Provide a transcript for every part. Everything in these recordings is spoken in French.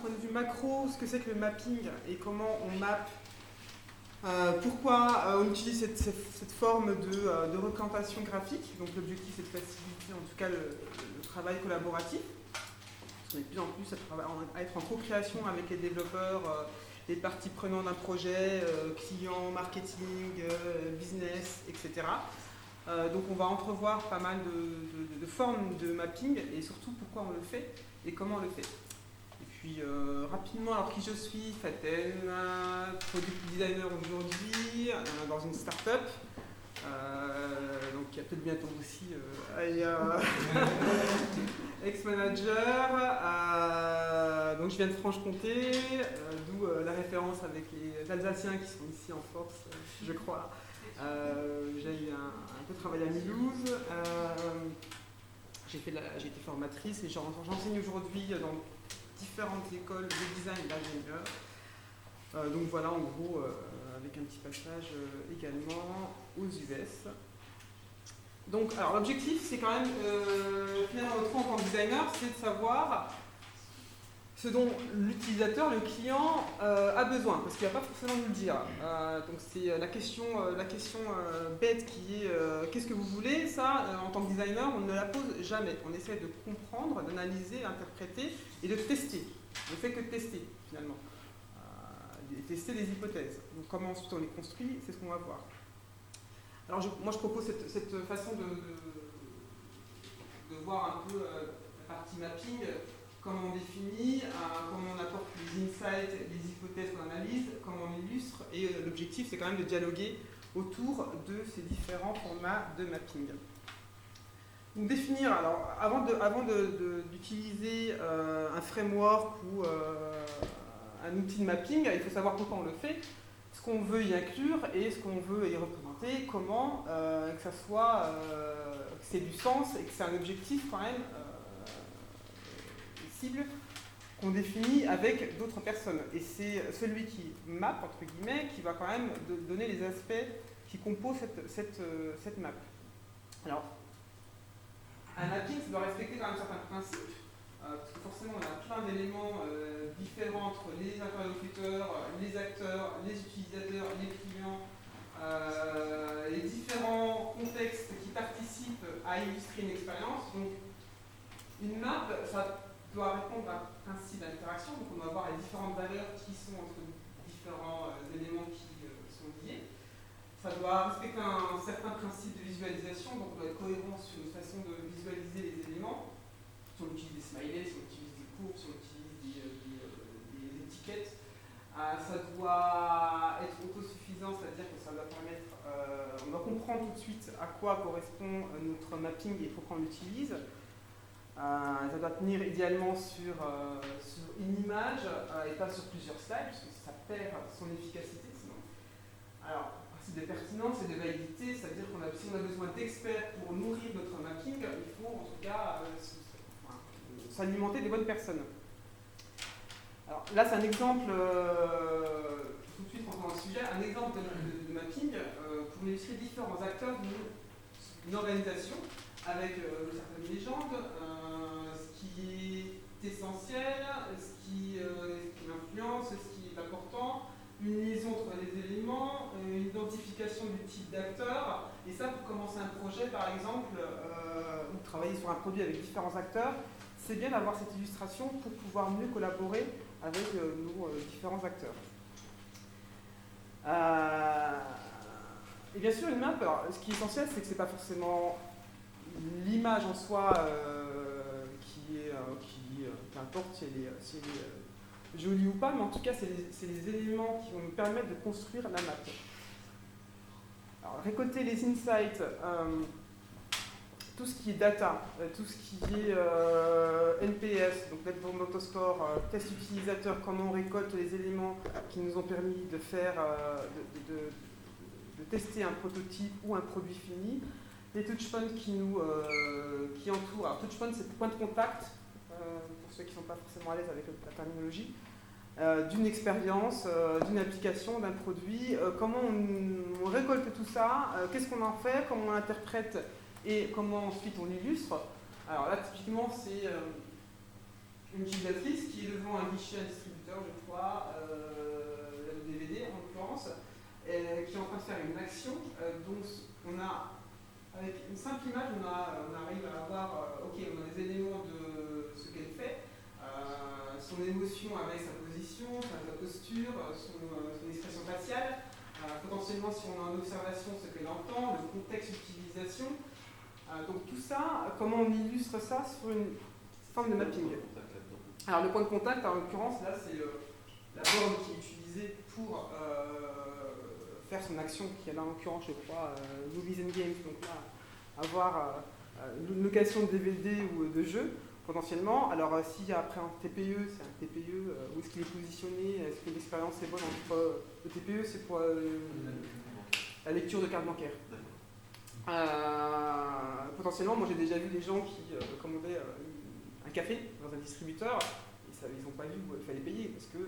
point de vue macro, ce que c'est que le mapping et comment on mappe, pourquoi on utilise cette forme de représentation graphique. Donc l'objectif c'est de faciliter en tout cas le travail collaboratif. On est de plus en plus à être en co-création avec les développeurs, les parties prenantes d'un projet, clients, marketing, business, etc. Donc on va entrevoir pas mal de formes de mapping et surtout pourquoi on le fait et comment on le fait. Et puis rapidement, alors qui je suis, Faten, product designer aujourd'hui dans une start-up. Donc il y a peut-être bientôt aussi ex-manager. Donc je viens de Franche-Comté, d'où la référence avec les Alsaciens qui sont ici en force, je crois. J'ai un peu travaillé à Mulhouse. J'ai été formatrice et j'enseigne aujourd'hui dans différentes écoles de design et d'ingénieurs. Donc voilà, en gros, avec un petit passage également aux US. Donc, alors l'objectif, c'est quand même, finalement, notre rôle en tant que designer, c'est de savoir ce dont l'utilisateur, le client, a besoin, parce qu'il ne va pas forcément nous le dire. Donc c'est la question bête qui est qu'est-ce que vous voulez. Ça, en tant que designer, on ne la pose jamais. On essaie de comprendre, d'analyser, d'interpréter et de tester. On ne fait que tester, finalement. Tester des hypothèses. Donc comment ensuite on les construit, c'est ce qu'on va voir. Alors moi je propose cette façon de voir un peu la partie mapping, comment on définit, comment on apporte les insights, les hypothèses qu'on analyse, comment on illustre, et l'objectif c'est quand même de dialoguer autour de ces différents formats de mapping. Donc définir, alors avant d'utiliser un framework ou un outil de mapping, il faut savoir pourquoi on le fait, ce qu'on veut y inclure et ce qu'on veut y représenter, comment que ça soit, que c'est du sens et que c'est un objectif quand même cible qu'on définit avec d'autres personnes. Et c'est celui qui mappe, entre guillemets, qui va quand même donner les aspects qui composent cette map. Alors, un mapping, ça doit respecter quand même certains principes, parce que forcément on a plein d'éléments différents entre les interlocuteurs, les acteurs, les utilisateurs, les clients, les différents contextes qui participent à illustrer une expérience. Donc une map, ça doit répondre à un principe d'interaction, donc on doit voir les différentes valeurs qui sont entre différents éléments qui sont liés. Ça doit respecter un certain principe de visualisation, donc on doit être cohérent sur une façon de visualiser les éléments. Si on utilise des smileys, si on utilise des courbes, si on utilise des étiquettes, ça doit être autosuffisant, c'est-à-dire que ça doit permettre, on doit comprendre tout de suite à quoi correspond notre mapping et pourquoi on l'utilise. Ça doit tenir idéalement sur une image et pas sur plusieurs slides, parce que ça perd son efficacité sinon. Alors, de pertinence et de validité, c'est-à-dire si on a besoin d'experts pour nourrir notre mapping, il faut en tout cas s'alimenter des bonnes personnes. Alors là, c'est un exemple, tout de suite pour le sujet, un exemple de mapping pour illustrer différents acteurs d'une organisation avec certaines légendes, ce qui est essentiel, ce qui influence, ce qui est important, une liaison entre les éléments, une identification du type d'acteur, et ça pour commencer un projet par exemple, ou travailler sur un produit avec différents acteurs, c'est bien d'avoir cette illustration pour pouvoir mieux collaborer avec nos différents acteurs. Et bien sûr une map, alors, ce qui est essentiel c'est que c'est pas forcément l'image en soi qui importe si elle est jolie ou pas, mais en tout cas, c'est les éléments qui vont nous permettre de construire la map. Alors, récolter les insights, tout ce qui est data, tout ce qui est NPS, donc Net Promoter Score, test utilisateur, comment on récolte les éléments qui nous ont permis de faire, de tester un prototype ou un produit fini, les touchpoints qui entourent. Alors, touchpoint, c'est point de contact, pour ceux qui ne sont pas forcément à l'aise avec la terminologie. D'une expérience, d'une application, d'un produit, comment on récolte tout ça, qu'est-ce qu'on en fait, comment on l'interprète et comment ensuite on l'illustre. Alors là, typiquement, c'est une utilisatrice qui est devant un guichet, un distributeur, je crois, le DVD en l'occurrence, qui est en train de faire une action. Donc on a, avec une simple image, on arrive à avoir, ok, on a des éléments de ce qu'elle fait, son émotion avec sa position, sa posture, son expression faciale, potentiellement si on a en observation ce qu'elle entend, le contexte d'utilisation. Donc tout ça, comment on illustre ça sur une forme de mapping. Alors le point de contact, en l'occurrence, là c'est la borne qui est utilisée pour faire son action, qui est là en l'occurrence, je crois, Movies and Games, donc là, avoir une location de DVD ou de jeux, potentiellement. Alors s'il y a après un TPE, c'est un TPE, où est-ce qu'il est positionné, est-ce que l'expérience est bonne entre... le TPE c'est pour la lecture de carte bancaire. Potentiellement, moi j'ai déjà vu des gens qui commandaient un café dans un distributeur, et ils n'ont pas vu où il fallait payer, parce que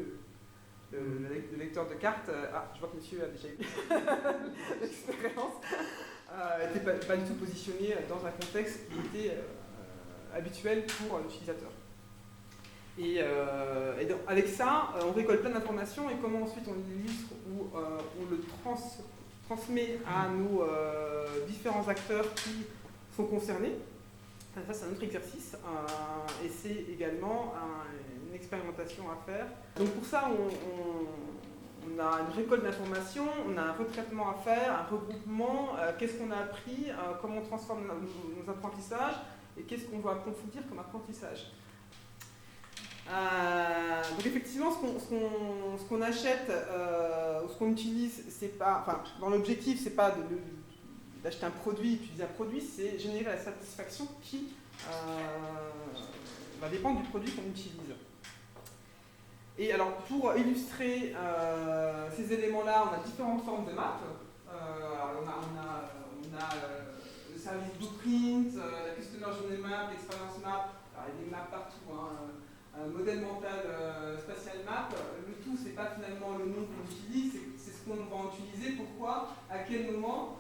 le lecteur de carte, je vois que monsieur a déjà eu l'expérience, n'était pas du tout positionné dans un contexte qui était habituel pour l'utilisateur. Et donc, avec ça, on récolte plein d'informations, et comment ensuite on l'illustre ou on le transmet à nos différents acteurs qui sont concernés. Ça, c'est un autre exercice, et c'est également une expérimentation à faire. Donc pour ça, on a une récolte d'informations, on a un retraitement à faire, un regroupement, qu'est-ce qu'on a appris, comment on transforme nos apprentissages, et qu'est-ce qu'on va approfondir comme apprentissage. Donc effectivement, ce qu'on achète, ou ce qu'on utilise, c'est pas, enfin, dans l'objectif, c'est pas d'acheter un produit, utiliser un produit, c'est générer la satisfaction qui va dépendre du produit qu'on utilise. Et alors, pour illustrer ces éléments-là, on a différentes formes de maps. Alors on a le service Blueprint, la Customer Journey Map, l'Experience Map. Alors, il y a des maps partout, hein. Modèle mental spatial map. Le tout, c'est pas finalement le nom qu'on utilise, c'est ce qu'on va utiliser. Pourquoi, à quel moment.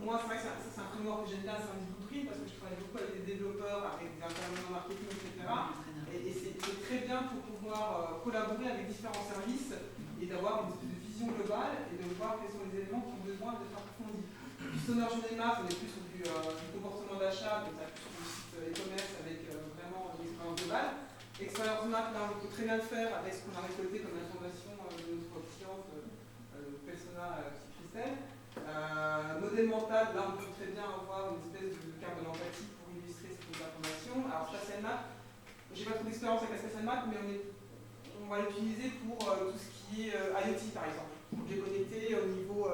Moi, c'est vrai que c'est un framework que j'aime bien, c'est un Blueprint, parce que je travaille beaucoup avec des développeurs, avec des intervenants marketing, etc. Et c'est très bien pour pouvoir collaborer avec différents services et d'avoir une espèce de vision globale et de voir quels sont les éléments qui ont besoin d'être approfondis. Customer Journey Map, on est plus sur du comportement d'achat, donc ça plus sur du site e-commerce avec vraiment une expérience globale. Experience Map, là, on peut très bien le faire avec ce qu'on a récolté comme information de notre cliente, persona Christelle. Modèle mental, là, on peut très bien avoir une espèce de carte de l'empathie pour illustrer cette information. Alors, Spatial Map, j'ai pas trop d'expérience avec la Spatial Map, mais on va l'utiliser pour tout ce qui est IoT, par exemple. J'ai connecté au niveau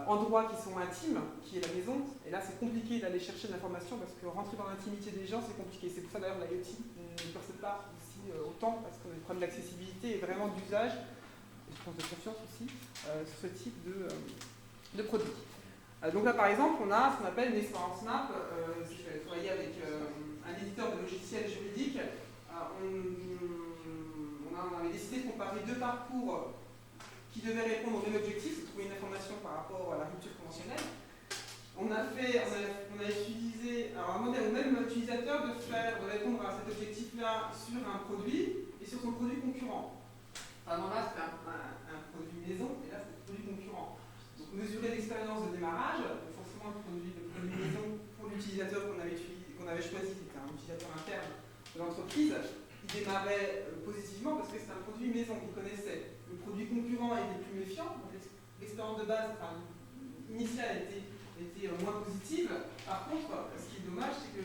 endroits qui sont intimes, qui est la maison, et là c'est compliqué d'aller chercher de l'information parce que rentrer dans l'intimité des gens c'est compliqué. C'est pour ça d'ailleurs l'IoT ne percède pas aussi autant parce qu'on a des problèmes d'accessibilité et vraiment d'usage, et je pense de confiance aussi, sur ce type de produit. Donc là par exemple on a ce qu'on appelle une expérience map. J'ai travaillé avec un éditeur de logiciels juridiques. On avait décidé de comparer deux parcours qui devaient répondre au même objectif, c'est trouver une information par rapport à la rupture conventionnelle. On a utilisé un modèle au même utilisateur de répondre à cet objectif-là sur un produit et sur son produit concurrent. Avant là, c'était un produit maison et là, c'était un produit concurrent. Donc, mesurer l'expérience de démarrage, forcément, le produit maison pour l'utilisateur qu'on avait choisi, c'était un utilisateur interne de l'entreprise, il démarrait positivement parce que c'était un produit maison qu'il connaissait. Le produit concurrent était plus méfiant, donc l'expérience de base initiale était moins positive. Par contre, ce qui est dommage, c'est que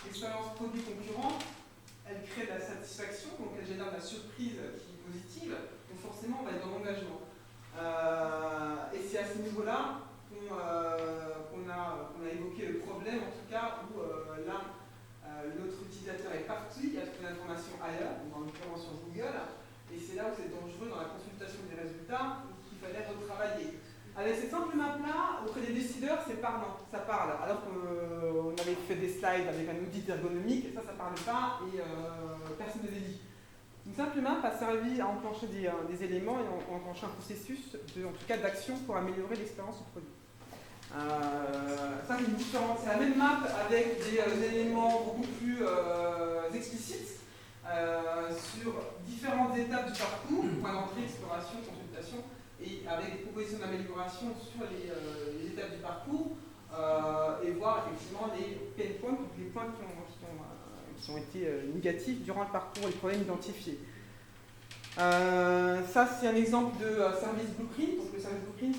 l'expérience produit concurrent, elle crée de la satisfaction, donc elle génère de la surprise qui est positive, donc forcément on va être dans l'engagement. Et c'est à ce niveau-là qu'on a évoqué le problème, en tout cas, où là, notre utilisateur est parti, il a trouvé l'information ailleurs, en l'occurrence sur Google, et c'est là où c'est dangereux dans la consultation des résultats, qu'il fallait retravailler. Avec cette simple map-là, auprès des décideurs, c'est parlant, ça parle. Alors qu'on avait fait des slides avec un outil ergonomique, ça ne parlait pas et personne ne l'avait dit. Une simple map a servi à enclencher des éléments et à enclencher un processus, en tout cas d'action pour améliorer l'expérience du produit. Ça, c'est une différence. C'est la même map avec des éléments beaucoup plus explicites sur différentes étapes du parcours, point d'entrée, exploration, consultation, et avec des propositions d'amélioration sur les étapes du parcours, et voir effectivement les pain points, donc les points qui ont été négatifs durant le parcours, les problèmes identifiés. Ça, c'est un exemple de service blueprint. Donc, le service blueprint,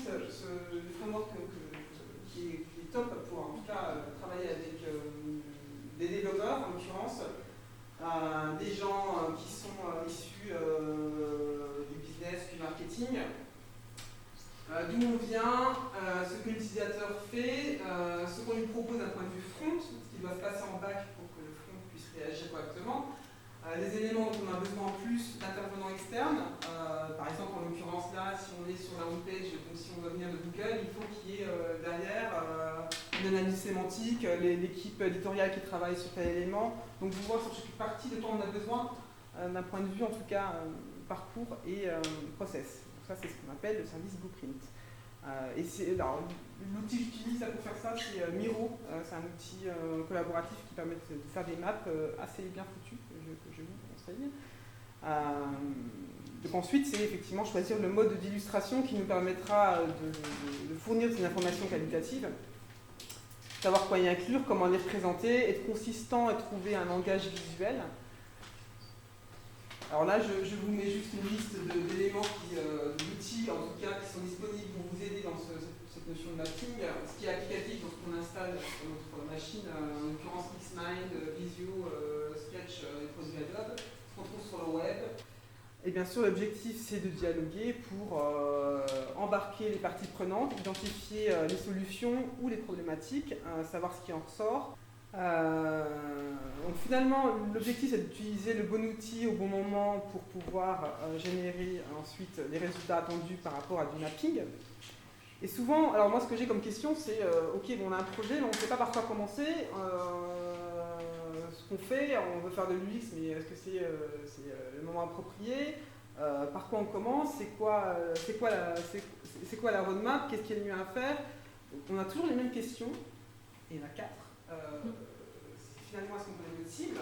le framework qui est top pour en tout cas travailler avec des développeurs, en l'occurrence, des gens qui sont issus du business, du marketing, d'où on vient, ce que l'utilisateur fait, ce qu'on lui propose d'un point de vue front, ce qui doit se passer en back pour que le front puisse réagir correctement. Les éléments dont on a besoin en plus d'intervenants externes, par exemple en l'occurrence là, si on est sur la homepage, donc si on doit venir de Google, il faut qu'il y ait derrière une analyse sémantique, l'équipe éditoriale qui travaille sur tel élément. Donc vous voyez sur chaque partie de quoi on a besoin d'un point de vue en tout cas parcours et process. Donc ça c'est ce qu'on appelle le service blueprint. L'outil que j'utilise pour faire ça, c'est Miro. C'est un outil collaboratif qui permet de faire des maps assez bien foutues, que je vous conseille. Donc ensuite, c'est effectivement choisir le mode d'illustration qui nous permettra de fournir des informations qualitatives, savoir quoi y inclure, comment les représenter, être consistant et trouver un langage visuel. Alors là, je vous mets juste une liste d'éléments, d'outils en tout cas, qui sont disponibles pour vous aider dans cette notion de mapping. Ce qui est applicatif lorsqu'on installe sur notre machine, en l'occurrence Xmind, Visio, Sketch et produits Adobe, ce qu'on trouve sur le web. Et bien sûr, l'objectif, c'est de dialoguer pour embarquer les parties prenantes, identifier les solutions ou les problématiques, savoir ce qui en ressort. Donc finalement, l'objectif c'est d'utiliser le bon outil au bon moment pour pouvoir générer ensuite les résultats attendus par rapport à du mapping. Et souvent, alors moi ce que j'ai comme question c'est, ok, bon, on a un projet, mais on ne sait pas par quoi commencer. Ce qu'on fait, on veut faire de l'UX, mais est-ce que c'est le moment approprié? Par quoi on commence? C'est quoi la roadmap? Qu'est-ce qui est le mieux à faire? Donc, on a toujours les mêmes questions, et il y en a 4. Finalement, est-ce qu'on connaît notre cible?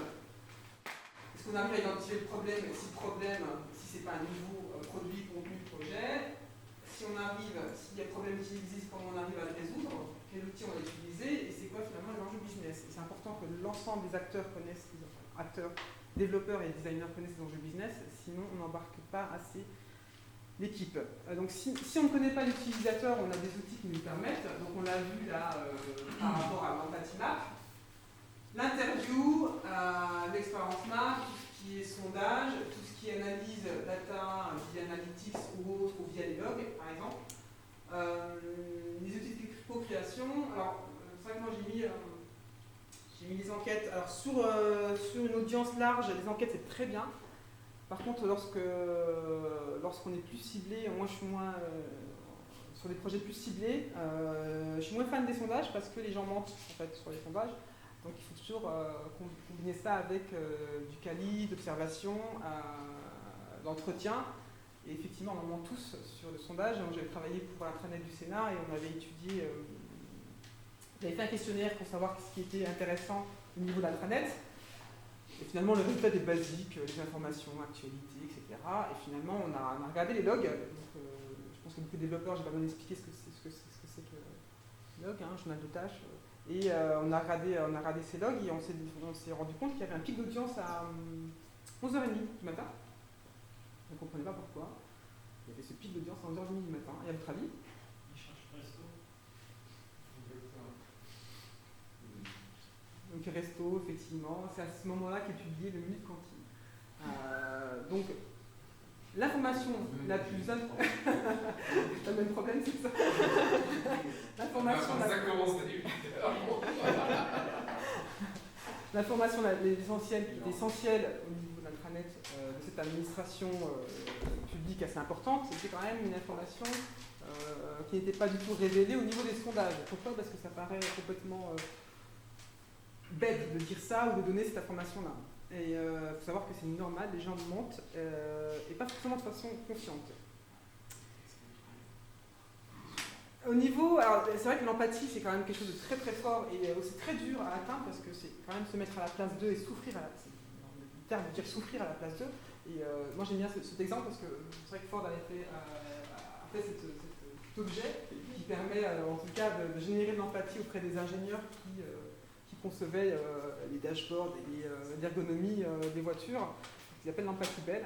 Est-ce qu'on arrive à identifier le problème? Si le problème, si ce n'est pas un nouveau produit, contenu, projet, si on arrive, s'il y a un problème qui existe, comment on arrive à le résoudre, quel outil on va utiliser, et c'est quoi finalement l'enjeu business? C'est important que l'ensemble des acteurs connaissent, acteurs, développeurs et designers connaissent les enjeux business, sinon on n'embarque pas assez l'équipe. Donc si on ne connaît pas l'utilisateur, on a des outils qui nous permettent, donc on l'a vu là par rapport à l'Empathy Map, l'interview, l'expérience map, tout ce qui est sondage, tout ce qui est analyse data via Analytics ou autre, ou via les logs par exemple, les outils de co-création. Alors c'est vrai que moi j'ai mis des enquêtes, alors sur une audience large, les enquêtes c'est très bien. Par contre, lorsqu'on est plus ciblé, moi je suis moins sur des projets plus ciblés, je suis moins fan des sondages parce que les gens mentent en fait sur les sondages. Donc il faut toujours combiner ça avec du quali, d'observation, d'entretien. Et effectivement, on en ment tous sur le sondage. J'avais travaillé pour l'intranet du Sénat et on avait étudié, j'avais fait un questionnaire pour savoir ce qui était intéressant au niveau de l'intranet. Et finalement, le résultat est basique, les informations, actualités, etc. Et finalement, on a regardé les logs. Donc, je pense que beaucoup de développeurs, j'ai pas besoin d'expliquer ce que c'est que le log, journal de tâches. Et on a regardé ces logs et on s'est rendu compte qu'il y avait un pic d'audience à 11h30 du matin. On ne comprenait pas pourquoi. Il y avait ce pic d'audience à 11h30 du matin. Et à votre avis? Il cherche resto. Donc resto, effectivement, c'est à ce moment-là qu'est publié le menu de cantine. Donc l'information la plus importante. T'as le même problème, c'est ça? L'information L'information l'essentiel, qui est essentielle au niveau de l'intranet de cette administration publique assez importante, c'était quand même une information qui n'était pas du tout révélée au niveau des sondages. Pourquoi? Parce que ça paraît complètement bête de dire ça ou de donner cette information-là. Et il faut savoir que c'est normal, les gens mentent et pas forcément de façon consciente. Au niveau, alors c'est vrai que l'empathie c'est quand même quelque chose de très très fort et aussi très dur à atteindre parce que c'est quand même se mettre à la place d'eux et souffrir à la place. terme veut dire souffrir à la place d'eux. Et moi j'aime bien cet exemple parce que c'est vrai que Ford a fait cet objet qui permet en tout cas de générer de l'empathie auprès des ingénieurs qui concevaient les dashboards et l'ergonomie des voitures, qu'ils appellent l'empathie belle,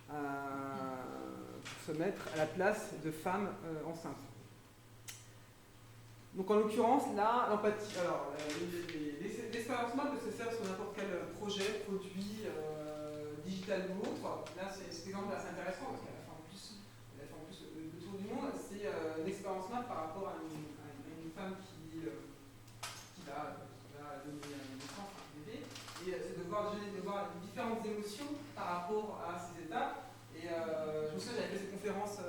pour se mettre à la place de femmes enceintes. Donc en l'occurrence, là, l'empathie. Alors, l'expérience map se sert sur n'importe quel projet, produit, digital ou autre. Là, cet exemple-là, c'est intéressant parce qu'elle a fait en plus le tour du monde. C'est l'expérience map par rapport à une femme qui va donner naissance à un bébé. Et c'est de voir différentes émotions par rapport à ces étapes. Et je me souviens, j'avais fait cette conférence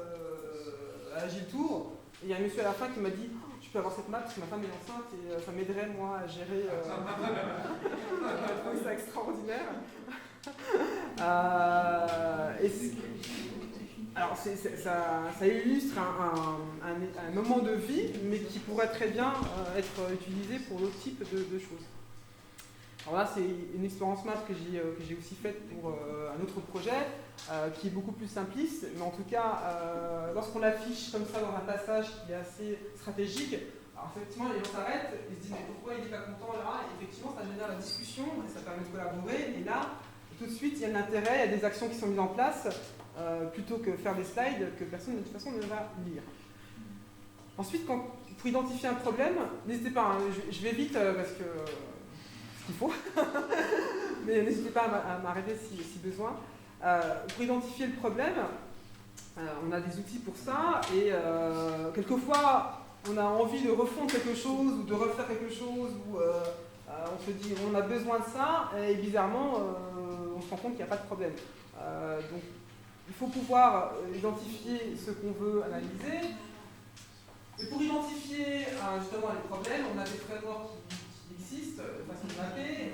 à Agile Tour. Et il y a un monsieur à la fin qui m'a dit je peux avoir cette map parce que ma femme est enceinte et ça m'aiderait moi à gérer. C'est extraordinaire. Alors ça illustre un moment de vie, mais qui pourrait très bien être utilisé pour d'autres types de choses. Alors là, c'est une expérience map que j'ai aussi faite pour un autre projet, qui est beaucoup plus simpliste, mais en tout cas, lorsqu'on l'affiche comme ça dans un passage qui est assez stratégique, alors effectivement, les gens s'arrêtent et se disent mais pourquoi il n'est pas content là? Et effectivement, ça génère la discussion, et ça permet de collaborer, et là, tout de suite, il y a de l'intérêt, il y a des actions qui sont mises en place, plutôt que faire des slides que personne de toute façon ne va lire. Ensuite, pour identifier un problème, n'hésitez pas, hein, je vais vite parce que qu'il faut, mais n'hésitez pas à m'arrêter si besoin. Pour identifier le problème, on a des outils pour ça, et quelquefois on a envie de refondre quelque chose ou de refaire quelque chose, ou on se dit on a besoin de ça, et bizarrement on se rend compte qu'il n'y a pas de problème. Donc il faut pouvoir identifier ce qu'on veut analyser. Et pour identifier justement les problèmes, on a des frameworks qui existent de façon de mapper,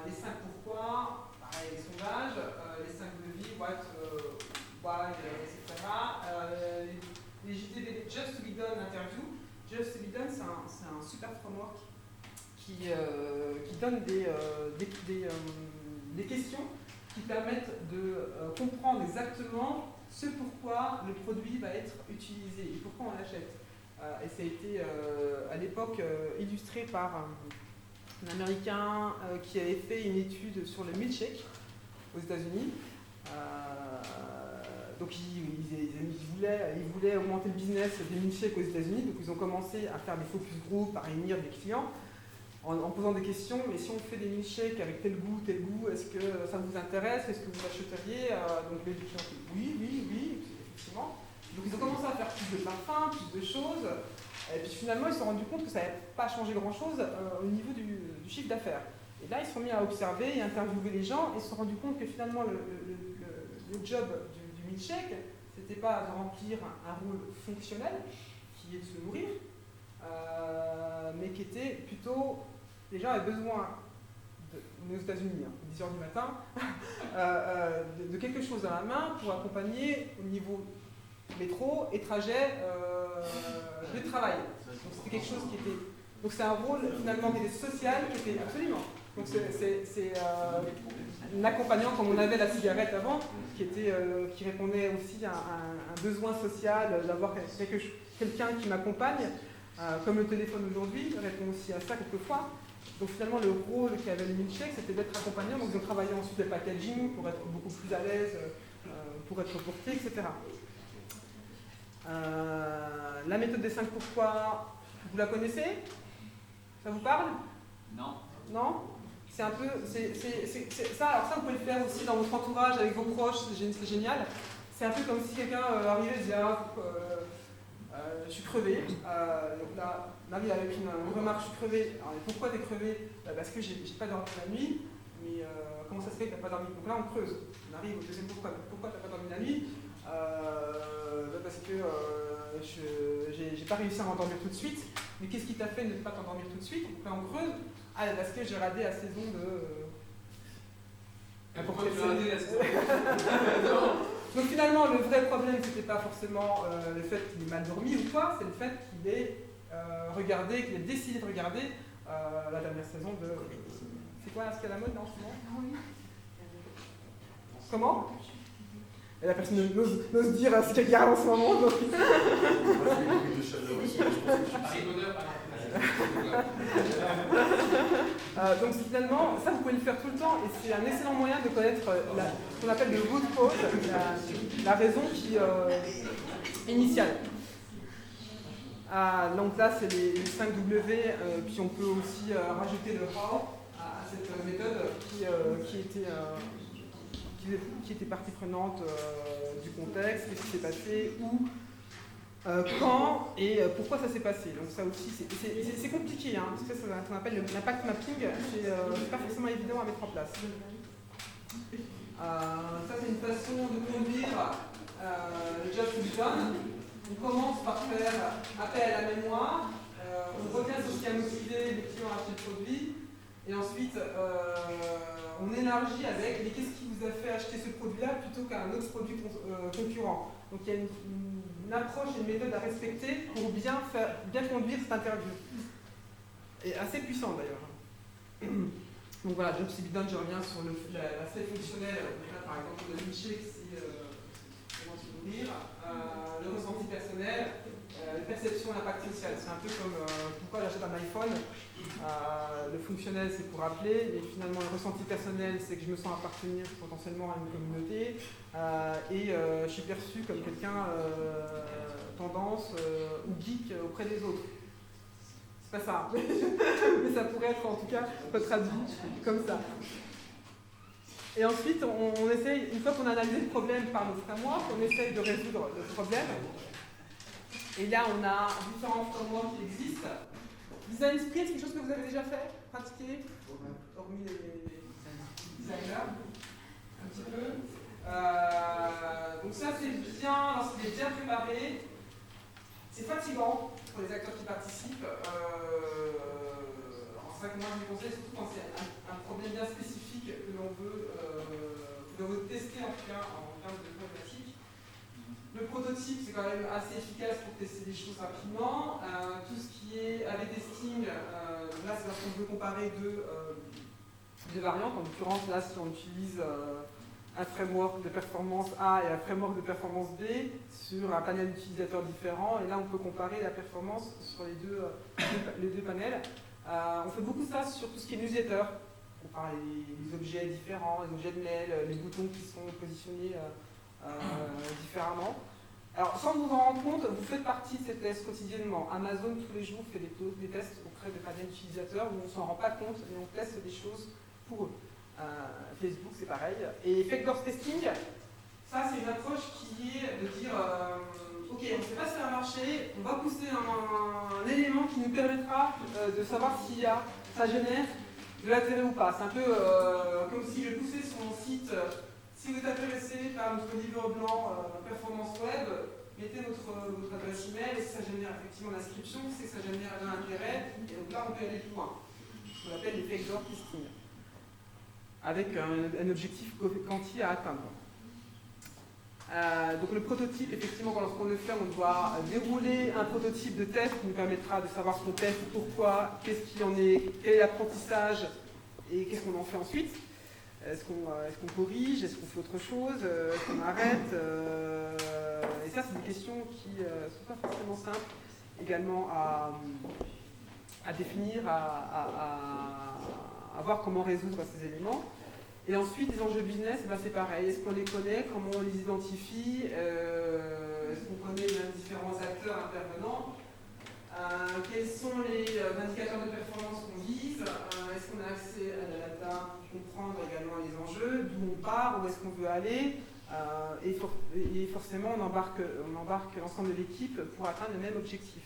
les 5 pourquoi, pareil, les sondages, les 5 devis, what, why, etc. Les JTB, Just to be done interview. Just to be done, c'est un super framework qui donne des questions qui permettent de comprendre exactement ce pourquoi le produit va être utilisé et pourquoi on l'achète. Et ça a été à l'époque illustré par un Américain qui avait fait une étude sur le milkshake aux États-Unis. Donc ils voulaient augmenter le business des milkshakes aux États-Unis, donc ils ont commencé à faire des focus group, à réunir des clients en posant des questions. Mais si on fait des milkshakes avec tel goût, est-ce que ça vous intéresse? Est-ce que vous achèteriez? Donc les clients ont dit oui, effectivement. Donc ils ont commencé à faire plus de parfums, plus de choses. Et puis finalement, ils se sont rendus compte que ça n'avait pas changé grand-chose au niveau du chiffre d'affaires. Et là, ils se sont mis à observer et interviewer les gens et se sont rendus compte que finalement, le job du milkshake, c'était pas de remplir un rôle fonctionnel, qui est de se nourrir, mais qui était plutôt, les gens avaient besoin, on est aux États-Unis, 10h du matin, de quelque chose dans la main pour accompagner au niveau métro et trajet de travail. Donc c'était quelque chose qui était... Donc c'est un rôle finalement qui était social, qui était absolument... Donc c'est un accompagnant comme on avait la cigarette avant, qui répondait aussi à un besoin social, d'avoir quelqu'un qui m'accompagne, comme le téléphone aujourd'hui répond aussi à ça quelquefois. Donc finalement le rôle qu'avait le milkshake, c'était d'être accompagnant, donc ils ont travaillé ensuite le packaging pour être beaucoup plus à l'aise, pour être porté, etc. La méthode des 5 pourquoi, vous la connaissez? Ça vous parle? Non. Non? C'est un peu, ça, alors ça vous pouvez le faire aussi dans votre entourage avec vos proches, c'est génial. C'est un peu comme si quelqu'un arrivait et disait je suis crevé. Donc là, on arrive avec une remarque, je suis crevé. Alors pourquoi t'es crevé? Parce que j'ai pas dormi la nuit, mais comment ça se fait que t'as pas dormi? Donc là on creuse, on arrive au deuxième pourquoi. Pourquoi t'as pas dormi la nuit? Parce que j'ai pas réussi à m'endormir tout de suite. Mais qu'est-ce qui t'a fait ne pas t'endormir tout de suite? Donc là on creuse. Ah, parce que j'ai raté la saison de... Pourquoi tu as raté la saison? Donc finalement, le vrai problème, c'était pas forcément le fait qu'il ait mal dormi ou quoi, c'est le fait qu'il ait regardé, qu'il ait décidé de regarder la dernière saison de... C'est quoi, ce qu'est la mode en ce moment? Comment? Et la personne n'ose dire ce qu'elle garde en ce moment. Donc... donc finalement, ça vous pouvez le faire tout le temps et c'est un excellent moyen de connaître ce qu'on appelle le root cause, la raison qui initiale. Donc là c'est les 5 W, puis on peut aussi rajouter le how à cette méthode qui était partie prenante du contexte, qu'est-ce qui s'est passé, où, quand et pourquoi ça s'est passé. Donc ça aussi, c'est compliqué, hein, parce que ça, ce qu'on appelle l'impact mapping, c'est pas forcément évident à mettre en place. Ça c'est une façon de conduire le job to be done. On commence par faire appel à la mémoire, on revient sur ce qui a motivé les clients à acheter le produit, et ensuite on élargit avec mais qu'est-ce qui vous a fait acheter ce produit-là plutôt qu'un autre produit concurrent. Donc il y a une approche et une méthode à respecter pour bien conduire cette interview. Et assez puissante d'ailleurs. Donc voilà, job to be done, je reviens sur l'aspect fonctionnel. Donc là, par exemple, le milkshake, c'est comment se nourrir, le ressenti personnel, la perception et l'impact social. C'est un peu comme pourquoi j'achète un iPhone. Le fonctionnel, c'est pour appeler, mais finalement, le ressenti personnel, c'est que je me sens appartenir potentiellement à une communauté, et je suis perçu comme quelqu'un tendance ou geek auprès des autres. C'est pas ça, mais ça pourrait être en tout cas traduit comme ça. Et ensuite, on essaye, une fois qu'on a analysé le problème par nos frameworks, on essaye de résoudre le problème. Et là, on a différents frameworks qui existent. Design sprint, c'est quelque chose que vous avez déjà fait, pratiqué, hormis les designers, un petit peu. Donc ça, c'est bien, lorsqu'il est bien préparé. C'est fatigant pour les acteurs qui participent. En ça que moi, je les conseille, surtout quand c'est un problème bien spécifique que l'on veut tester, en tout cas, en termes de problématique. Le prototype, c'est quand même assez efficace pour tester des choses rapidement. Tout ce qui est A/B testing, là, c'est lorsqu'on veut comparer deux variantes. En l'occurrence, là, si on utilise un framework de performance A et un framework de performance B sur un panel d'utilisateurs différents. Et là, on peut comparer la performance sur les deux panels. On fait beaucoup ça sur tout ce qui est newsletter. On parle des objets différents, les objets de mail, les boutons qui sont positionnés différemment. Alors, sans vous en rendre compte, vous faites partie de ces tests quotidiennement. Amazon, tous les jours, fait des tests auprès de panels d'utilisateurs où on ne s'en rend pas compte et on teste des choses pour eux. Facebook, c'est pareil. Et Factor testing, ça, c'est une approche qui est de dire ok, on ne sait pas si ça va marcher, on va pousser un élément qui nous permettra de savoir si ça génère de l'intérêt ou pas. C'est un peu comme si je poussais sur mon site. Si vous êtes intéressé par notre livre blanc performance web, mettez votre adresse email et si ça génère effectivement l'inscription, c'est que ça génère de l'intérêt. Et donc là, on peut aller plus loin. Ce qu'on appelle les Factor testing, avec un objectif quanti à atteindre. Donc le prototype, effectivement, lorsqu'on le fait, on doit dérouler un prototype de test qui nous permettra de savoir ce qu'on teste, pourquoi, qu'est-ce qu'il en est, quel est l'apprentissage et qu'est-ce qu'on en fait ensuite. Est-ce qu'on corrige, est-ce qu'on fait autre chose, est-ce qu'on arrête et ça, c'est des questions qui ne sont pas forcément simples également à définir, à voir comment résoudre ces éléments. Et ensuite, les enjeux business, ben c'est pareil. Est-ce qu'on les connaît? Comment on les identifie? Est-ce qu'on connaît les différents acteurs intervenants? Quels sont les indicateurs de performance qu'on vise? Est-ce qu'on a accès à la data? Comprendre également les enjeux, d'où on part, où est-ce qu'on veut aller? Et forcément, on embarque l'ensemble de l'équipe pour atteindre le même objectif.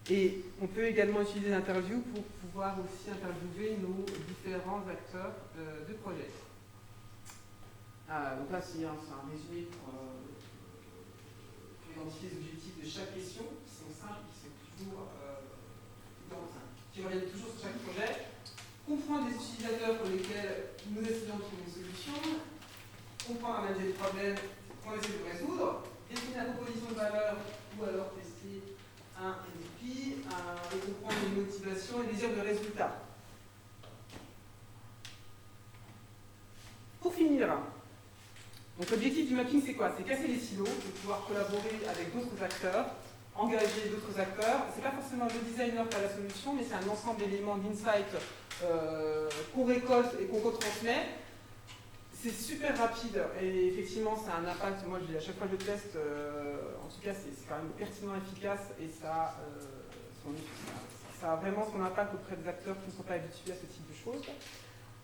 Et on peut également utiliser l'interview pour pouvoir aussi interviewer nos différents acteurs de projet. Donc là, c'est un résumé pour identifier les objectifs de chaque question, qui sont simples, qui reviennent toujours sur chaque projet. Comprendre les utilisateurs pour lesquels nous essayons de trouver une solution. Comprendre un manager de problème qu'on essaie de résoudre. Définir la proposition de valeur ou alors tester un MVP, et comprendre les motivations et les désir de résultats. Pour finir, Donc l'objectif du mapping, c'est quoi? C'est casser les silos, de pouvoir collaborer avec d'autres acteurs, engager d'autres acteurs. C'est pas forcément le designer qui a la solution, mais c'est un ensemble d'éléments d'insight qu'on récolte et qu'on retransmet. C'est super rapide et effectivement ça a un impact. Moi à chaque fois que je teste, en tout cas c'est quand même pertinent, efficace et ça a vraiment son impact auprès des acteurs qui ne sont pas habitués à ce type de choses.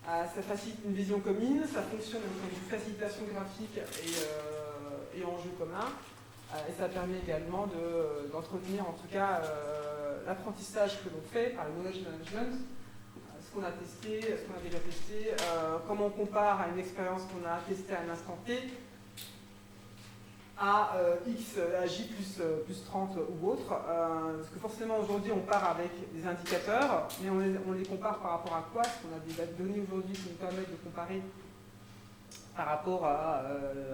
Ça facilite une vision commune, ça fonctionne au point de vue facilitation graphique et enjeux communs. Et ça permet également d'entretenir en tout cas l'apprentissage que l'on fait par le knowledge management, ce qu'on a testé, ce qu'on a déjà testé, comment on compare à une expérience qu'on a testée à un instant T à X, à J plus 30 ou autre. Parce que forcément aujourd'hui on part avec des indicateurs, mais on les compare par rapport à quoi? Parce qu'on a des données aujourd'hui qui nous permettent de comparer par rapport à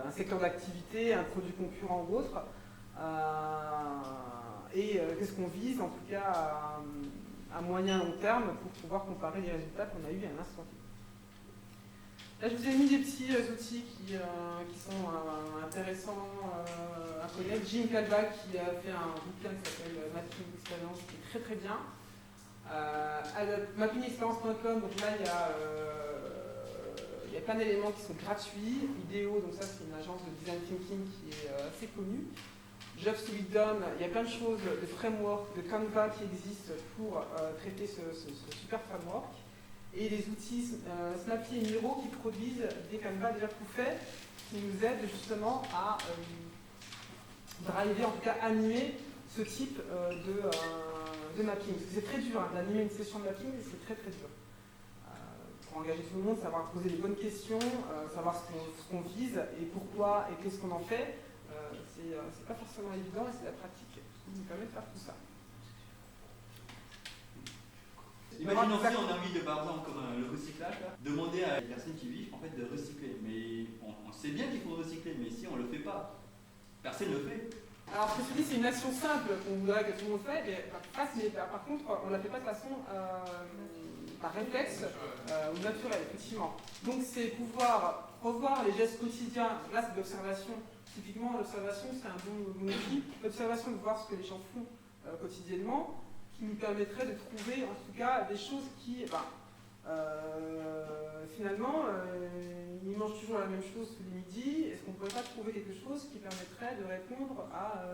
un secteur d'activité, un produit concurrent ou autre. Qu'est-ce qu'on vise en tout cas à moyen long terme pour pouvoir comparer les résultats qu'on a eu à un instant T. Là, je vous ai mis des petits outils qui sont intéressants à connaître. Jim Calva qui a fait un bouquin qui s'appelle Mapping Experience, qui est très très bien. Mappingexperience.com, donc là il y a plein d'éléments qui sont gratuits. IDEO, donc ça c'est une agence de design thinking qui est assez connue. Jobs to be done, il y a plein de choses, de frameworks, de Canva qui existent pour traiter ce super framework. Et les outils Snappy et Miro qui produisent des Canva déjà tout faits, qui nous aident justement à driver, en tout cas animer ce type de mapping. Parce que c'est très dur d'animer une session de mapping, c'est très très dur. Pour engager tout le monde, savoir poser les bonnes questions, savoir ce qu'on vise et pourquoi et qu'est-ce qu'on en fait. C'est pas forcément évident et c'est la pratique qui nous permet de faire tout ça. Imaginons si on a envie de, par exemple, comme le recyclage, là, demander à les personnes qui vivent en fait, de recycler. Mais on sait bien qu'il faut recycler, mais si on ne le fait pas, personne ne le fait. Alors ce que tu dis, c'est une action simple qu'on voudrait que tout le monde fasse, mais par contre, on ne la fait pas de façon par réflexe ou naturelle, effectivement. Donc c'est pouvoir revoir les gestes quotidiens. Là, c'est de l'observation. Typiquement, l'observation, c'est un bon outil. L'observation de voir ce que les gens font quotidiennement, qui nous permettrait de trouver en tout cas des choses qui, finalement, ils mangent toujours la même chose tous les midis. Est-ce qu'on ne pourrait pas trouver quelque chose qui permettrait de répondre à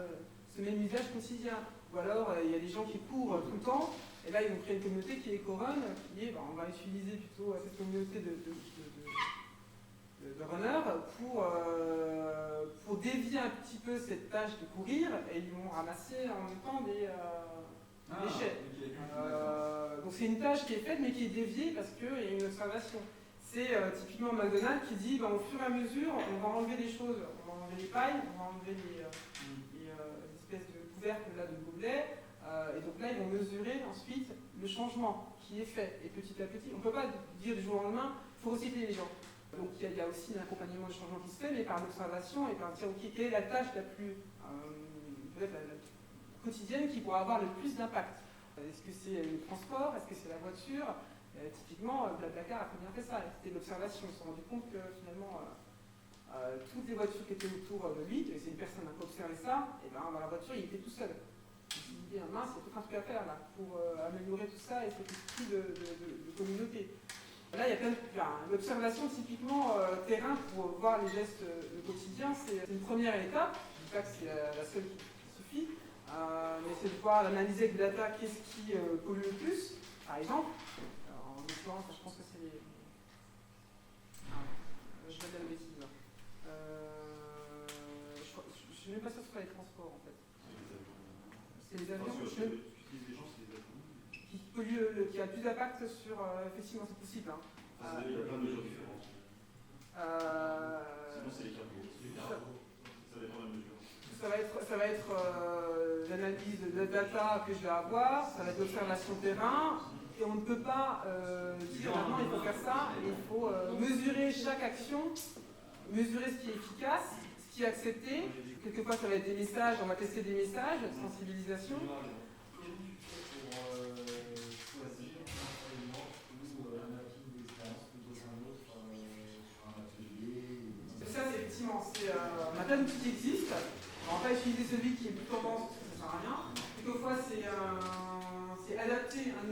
ce même usage quotidien? Ou alors, il y a des gens qui courent tout le temps, et là, ils vont créer une communauté qui est co-run, qui est, on va utiliser plutôt cette communauté de runners pour dévier un petit peu cette tâche de courir, et ils vont ramasser en même temps des déchets. Donc c'est une tâche qui est faite mais qui est déviée parce qu'il y a une observation. C'est typiquement McDonald's qui dit au fur et à mesure on va enlever des choses, on va enlever les pailles, on va enlever les espèces de couvercles là, de gobelets, et donc là ils vont mesurer ensuite le changement qui est fait. Et petit à petit, on ne peut pas dire du jour au lendemain, il faut recycler les gens. Donc il y a aussi un accompagnement du changement qui se fait, mais par l'observation et par dire ok, quelle est la tâche la plus peut-être la quotidienne qui pourra avoir le plus d'impact. Est-ce que c'est le transport? Est-ce que c'est la voiture? Typiquement, Blablacar a très bien fait ça. C'était de l'observation. Ils se sont rendus compte que finalement, toutes les voitures qui étaient autour de lui, et c'est une personne qui a observé ça, et ben dans la voiture, il était tout seul. Il s'est dit, mince, il y a tout un truc à faire là pour améliorer tout ça et cet esprit de communauté. Là, il y a plein de... l'observation typiquement terrain pour voir les gestes quotidiens, c'est une première étape. Je ne dis pas que c'est la seule qui suffit. Mais c'est de pouvoir analyser avec data qu'est-ce qui pollue le plus, par exemple. Alors, en l'occurrence, je pense que c'est les... je vais dire la bêtise. Je suis même pas sûr que ce soit les transports, en fait. C'est les avions. Qui polluent, qui a plus d'impact sur... effectivement, c'est possible. Il y a plein de mesures différentes. Sinon, c'est les carburants. Ça dépend de la mesure. Ça va être l'analyse de data que je vais avoir, ça va être l'observation terrain, et on ne peut pas dire maintenant il faut faire ça, et il faut mesurer chaque action, mesurer ce qui est efficace, ce qui est accepté. Quelquefois ça va être des messages, on va tester des messages, sensibilisation. Ça, c'est effectivement, on a plein d'outils qui existent. Alors, on va pas utiliser celui qui est plus tendance, parce que ça sert à rien. Quelquefois, c'est adapter un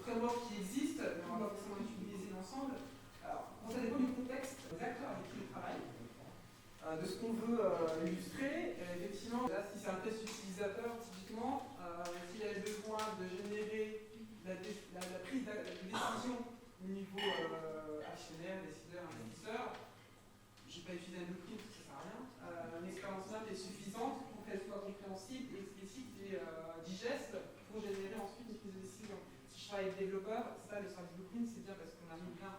framework qui existe, mais on va pas forcément utiliser l'ensemble. Alors, ça dépend du contexte, des acteurs avec qui on travaille, de ce qu'on veut illustrer. Effectivement, là, si c'est un test utilisateur, typiquement, s'il y a besoin de générer la prise de décision au niveau actionnaire, décideur, investisseur, je n'ai pas utilisé un blueprint, ça ne sert à rien. Une expérience simple est suffisante pour qu'elle soit compréhensible, explicite et digeste pour générer ensuite une prise de décision. Si je travaille avec développeurs, ça, le service blueprint, c'est bien parce qu'on arrive bien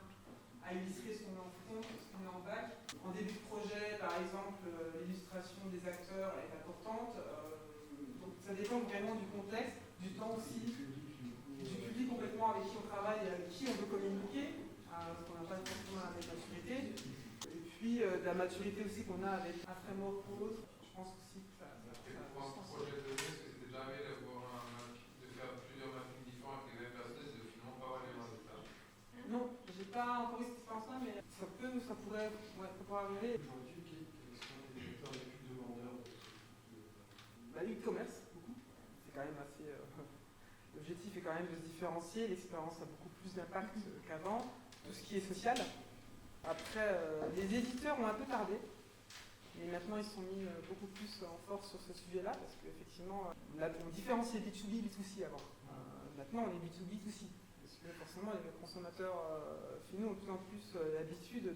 à illustrer ce qu'on met en front, ce qu'on met en back. En début de projet, par exemple, l'illustration des acteurs est importante. Donc ça dépend vraiment du contexte, du temps aussi, du public complètement avec qui on travaille et avec qui on veut communiquer, parce qu'on n'a pas forcément la même maturité. Et puis de la maturité aussi qu'on a avec un framework ou autre. Je pense aussi que ça pour un projet de données, est-ce que c'était déjà arrivé de faire plusieurs mappings différents avec les mêmes personnes et de finalement pas avoir les mêmes résultats? Non, j'ai pas encore eu cette expérience-là, mais ça pourrait arriver. Aujourd'hui, quels sont les secteurs les plus demandeurs de E-commerce, beaucoup. C'est quand même assez. L'objectif est quand même de se différencier. L'expérience a beaucoup plus d'impact qu'avant. Tout ce qui est social. Après, les éditeurs ont un peu tardé. Et maintenant, ils sont mis beaucoup plus en force sur ce sujet-là, parce qu'effectivement, on différenciait B2B, B2C avant. Maintenant, on est B2B, B2C. Parce que forcément, les consommateurs finaux ont de plus en plus l'habitude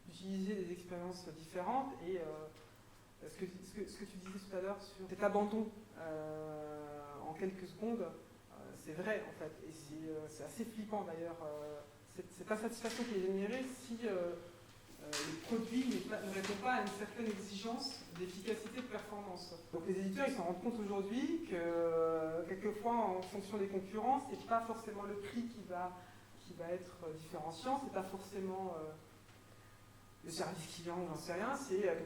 d'utiliser des expériences différentes. Et ce que tu disais tout à l'heure sur cet abandon en quelques secondes, c'est vrai en fait. Et c'est assez flippant d'ailleurs. Cette insatisfaction qui est générée si le produit ne répond pas à une certaine exigence d'efficacité de performance. Donc les éditeurs ils s'en rendent compte aujourd'hui que quelquefois en fonction des concurrents, c'est pas forcément le prix qui va être différenciant, c'est pas forcément le service client, j'en sais rien,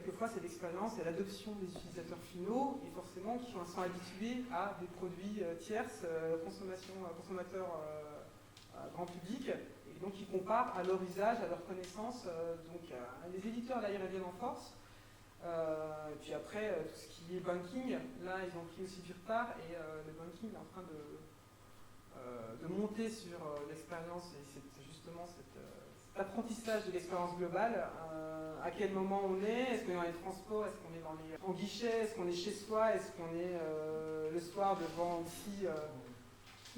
quelquefois c'est l'expérience et l'adoption des utilisateurs finaux et forcément qui sont habitués à des produits tierces, consommateurs grand public. Donc ils comparent à leur usage, à leur connaissance. Donc les éditeurs là ils reviennent en force. Et puis après tout ce qui est banking, là ils ont pris aussi du retard et le banking est en train de monter sur l'expérience et c'est justement cet apprentissage de l'expérience globale. À quel moment on est? Est-ce qu'on est dans les transports? Est-ce qu'on est en guichet? Est-ce qu'on est chez soi? Est-ce qu'on est le soir devant aussi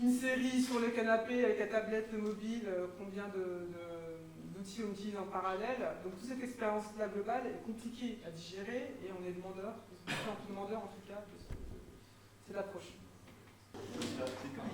une série sur le canapé avec la tablette, le mobile, combien d'outils on utilise en parallèle. Donc toute cette expérience-là globale est compliquée à digérer et on est demandeur, en tout cas, c'est l'approche. C'est comme